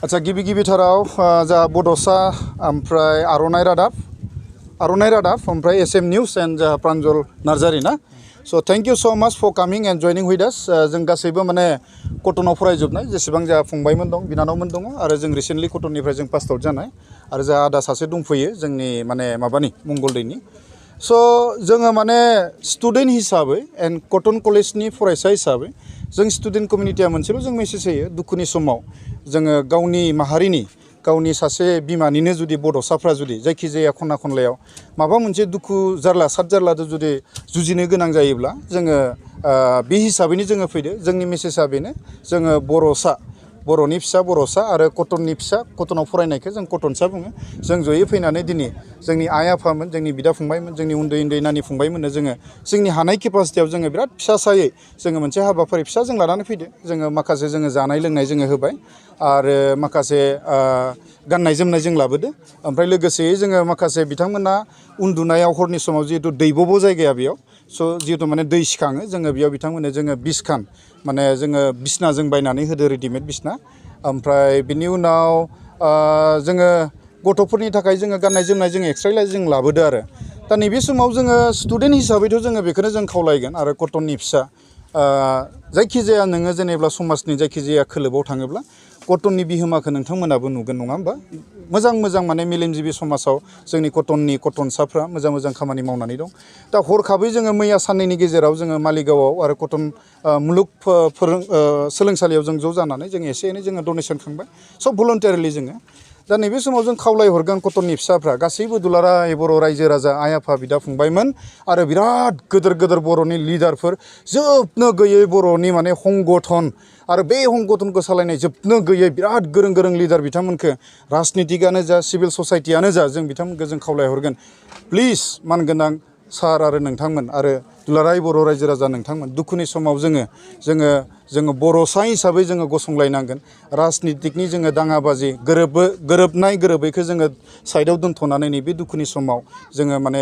आच्छा गिबि-गिबिथाराव जा बड'सा ओमफ्राय आर'नाइ रादाब ओमफ्राय एसएम निउस एन्ड जा प्रान्जल नार्जारी ना स' थेंक इउ स' माच फर कामिं एन्ड जइनिं विथ आस जों गासैबो माने कटनाव फरायजोबनाय जेसेबां जा फंबायमोन दं बिनानावमोन दङ आरो जों रिसेन्टलि कटननिफ्राय जों पास आउट जानाय आरो जा आदा सासे दंफैयो जोंनि माने माबानि मंगलदैनि स' जोङो माने स्टुडेन्ट हिसाबै एन्ड कटन कलेजनि फरायसा हिसाबै जों स्टुडेन्ट कमिउनिटिया मोनसेल' जों मेसेज होयो दुखुनि समाव जोङो गावनि माहारिनि गावनि सासे बिमानिनो जुदि बड'साफ्रा जुदि जायखिजाया खना खनलायाव माबा मोनसे दुखु जारला साद जारलाजों जुदि जुजिनो गोनां जायोब्ला जोङो बे हिसाबैनो जोङो फैदो जोंनि मेसेजआ बेनो जोङो बर'नि फिसा बर'सा आरो कटननि फिसा कटनाव फरायनायखौ जों कटनसा बुङो जों जयै फैनानै दिनै जोंनि आइ आफामोन जोंनि बिदा फंबायमोन जोंनि उन्दै नानि फंबायमोननो जोङो जोंनि हानाय केपासिटियाव जोङो बिराद फिसासायै जोङो मोनसे हाबाफारि फिसा जों लानानै फैदो जोङो माखासे जोङो जानाय लोंनाय जोङो होबाय आरो माखासे गाननाय जोमनाय जों लाबोदो ओमफ्राय लोगोसेयै जोङो माखासे बिथांमोना उन्दुनायाव हरनि समाव जिहेतु दैबब' जायगाया बेयाव स' जिहेतु माने दै सिखाङो जोङो बेयाव बिथांमोननो जोङो 20 खान माने जोङो बिसना जों बायनानै होदो रेडिमेड बिसना ओमफ्राय बिनि उनाव जोङो गथ'फोरनि थाखाय जोङो गाननाय जोमनाय जों एक्सट्रा जों लाबोदो आरो दा नैबे समाव जोङो स्टुडेन्ट हिसाबैथ' जोङो बेखौनो जों खावलायगोन आरो कटननि फिसा जायखिजाया नोङो जेनेबा समाजनि जायखिजाया खोलोबाव थाङोब्ला कटननि बिहोमाखौ नोंथांमोनाबो नुगोन नङा होमबा मोजां माने मेलेमजिबि समाजाव जोंनि कटनसाफ्रा मोजां खामानि मावनानै दं दा हरखाबै जोङो मैया साननैनि गेजेराव जोङो मालिगावआव आरो कटन मुलुग सोलोंसालियाव जों ज' जानानै जों एसे एनै जोङो डनेसन खांबाय सब भलन्टियारलि जोङो दा नैबे समाव जों खावलायहरगोन कटननि फिसाफ्रा गासैबो दुलाराय बर' रायजो राजा आइ आफा बिदा फंबायमोन आरो बिराद गोदोर बर'नि लिडारफोर जोबनो गैयै बर'नि माने हंगठन आरो बे हंगठनखौ सालायनाय जोबनो गैयै बिराद गोरों लिडार बिथांमोनखौ राजनितिकआनो जा सिभिल ससाइटियानो जा जों बिथांमोनखौ जों खावलायहरगोन प्लिज मानगोनां सार आरो नोंथांमोन आरो दुलाराय बर' रायजो राजा नोंथांमोन दुखुनि समाव जोङो बर'सा हिसाबै जोङो गसंलायनांगोन राजनितिकनि जोङो दाङाबाजि गोरोबनाय गोरोबैखौ जोङो साइडआव दोनथ'नानै नैबे दुखुनि समाव जोङो माने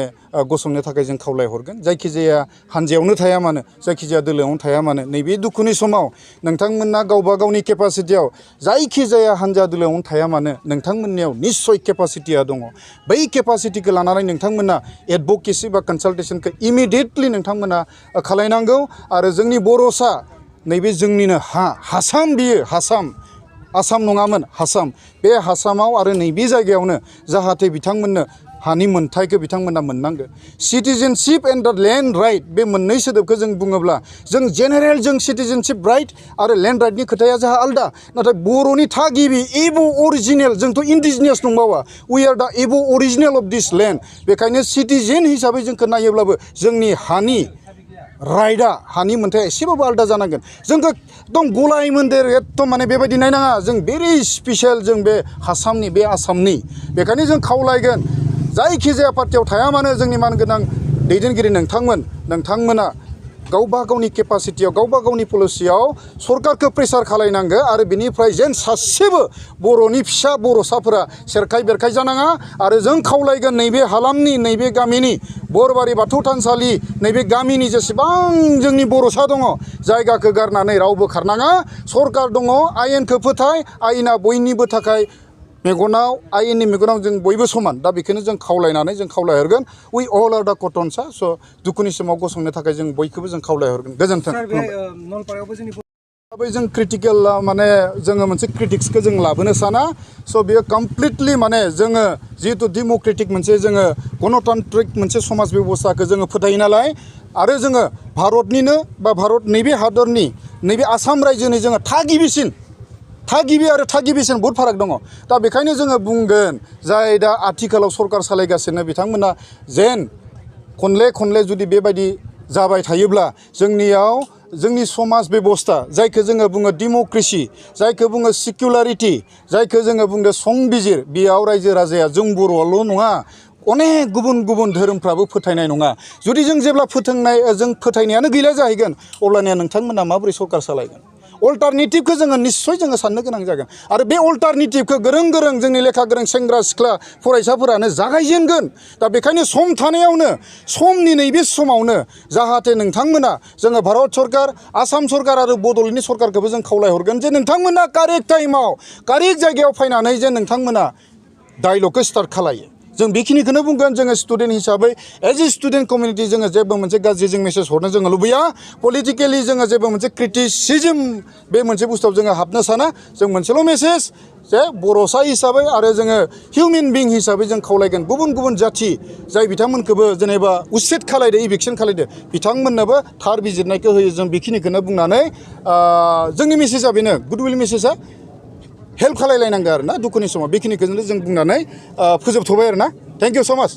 गसंनो थाखाय जों खावलायहरगोन जायखिजाया हानजायावनो थाया मानो जायखिजाया दोलोआवनो थाया मानो नैबे दुखुनि समाव नोंथांमोना गावबा गावनि केपासिटियाव जायखिजाया हानजा दोलोआवनो थाया मानो नोंथांमोननियाव निस्सय केपासिटिया दङ बै केपासिटिखौ लानानै नोंथांमोना एडभकेसि बा कनसालटेसनखौ इमिडियेटलि नोंथांमोना खालायनांगौ आरो जोंनि बर'सा नैबे जोंनिनो हासाम बियो आसाम नङामोन हासाम बे हासामाव आरो नैबे जायगायावनो जाहाथे बिथांमोननो हानि मोनथायखौ बिथांमोना मोननांगौ सिटिजेनशिप एन्ड द लेन्ड राइट बे मोननै सोदोबखौ जों बुङोब्ला जों जेनेरेल जों सिटिजेनशिप राइट आरो लेन्ड राइटनि खोथाया जोंहा आलदा नाथाय बर'नि थागिबि एब' अरिजिनेल जोंथ' indigenous नंबावा we are the aboriginal of this land बेखायनो सिटिजेन हिसाबै जोंखौ नायोब्लाबो जोंनि हानि राइटआ हानि मोनथाया एसेबाबो आलदा जानांगोन जोंखौ एकदम गलाय मोन्देर एकदम माने बेबायदि नायनाङा जों भेरि स्पेसियेल जों बे हासामनि बे आसामनि बेखायनो जों खावलायगोन जायखिजाया पार्टियाव थाया मानो जोंनि मानगोनां दैदेनगिरि नोंथांमोना गावबा गावनि केपासिटियाव गावबा गावनि पलिसियाव सरकारखौ प्रेसार खालायनांगौ आरो बेनिफ्राय जेन सासेबो बर'नि फिसा बर'साफोरा सेरखाय बेरखाय जानाङा आरो जों खावलायगोन नैबे हालामनि नैबे गामिनि बरबारि बाथौ थानसालि नैबे गामिनि जेसेबां जोंनि बर'सा दङ जायगाखौ गारनानै रावबो खारनाङा सरकार दङ आयेनखौ फोथाय आयेना बयनिबो थाखाय आयेननि मेगनाव जों बयबो समान दा बेखौनो जों खावलायहरगोन वी अल आर दा कटनसा स' दुखुनि समाव गसंनो थाखाय जों बयखौबो जों खावलायहरगोन गोजोन्थों जों क्रिटिकेल माने जोङो मोनसे क्रिटिक्सखौ जों लाबोनो साना स' बेयो कमप्लिटलि माने जोङो जिहेतु डेम'क्रेटिक मोनसे जोङो गणतान्त्रिक मोनसे समाज बेबस्थाखौ जोङो फोथायो नालाय आरो जोङो भारतनिनो बा भारत नैबे हादरनि नैबे आसाम रायजोनि जोङो थागिबि आरो थागिबिसिन बहुद फाराग दङ दा बेखायनो जोङो बुंगोन जाय दा आथिखालाव सरकार सालायगासिनो बिथांमोना जेन खनले जुदि बेबायदि जाबाय थायोब्ला जोंनि समाज बेबस्था जायखौ जोङो बुङो डेम'क्रेसि जायखौ बुङो सिकिउलारिटि जायखौ जोङो बुङो संबिजिर बेयाव रायजो राजाया जों बर'आल' नङा अनेक गुबुन धोरोमफ्राबो फोथायनाय नङा जुदि जों जेब्ला जों फोथायनायानो गैला जाहैगोन अब्लानिया नोंथांमोना माबोरै सरकार सालायगोन अल्टारनेटिभखौ जोङो निस्सय जोङो साननो गोनां जागोन आरो बे अल्टारनेटिभखौ गोरों गोरों जोंनि लेखा गोरों सेंग्रा सिख्ला फरायसाफोरानो जागायजेनगोन दा बेखायनो सम थानायावनो समनि नैबे समावनो जाहाथे नोंथांमोना जोङो भारत सरकार आसाम सरकार आरो बड'लेण्डनि सरकारखौबो जों खावलायहरगोन जे नोंथांमोना कारेक्ट टाइमाव कारेक्ट जायगायाव फैनानै जे नोंथांमोना डायलगखौ स्टार्ट खालायो जों बेखिनिखौनो बुंगोन जोङो स्टुडेन्ट हिसाबै एज ए स्टुडेन्ट कमिउनिटि जोङो जेबो मोनसे गाज्रि जों मेसेज हरनो जोङो लुबैया पलिटिकेलि जोङो जेबो मोनसे क्रिटिसिजम बे मोनसे बुस्थुआव जोङो हाबनो साना जों मोनसेल' मेसेज जे बर'सा हिसाबै आरो जोङो हिउमेन बिं हिसाबै जों खावलायगोन गुबुन गुबुन जाथि जाय बिथांमोनखौबो जेनेबा उसेट खालायदो इभिक्सन खालायदो बिथांमोननोबो थार बिजिरनायखौ होयो जों बेखिनिखौनो बुंनानै जोंनि मेसेजआ बेनो गुडविल मेसेजआ हेल्प खालायलायनांगौ आरो ना दुखुनि समाव बेखिनिखौनो जों बुंनानै फोजोबथ'बाय आरो ना थेंक इउ स' माच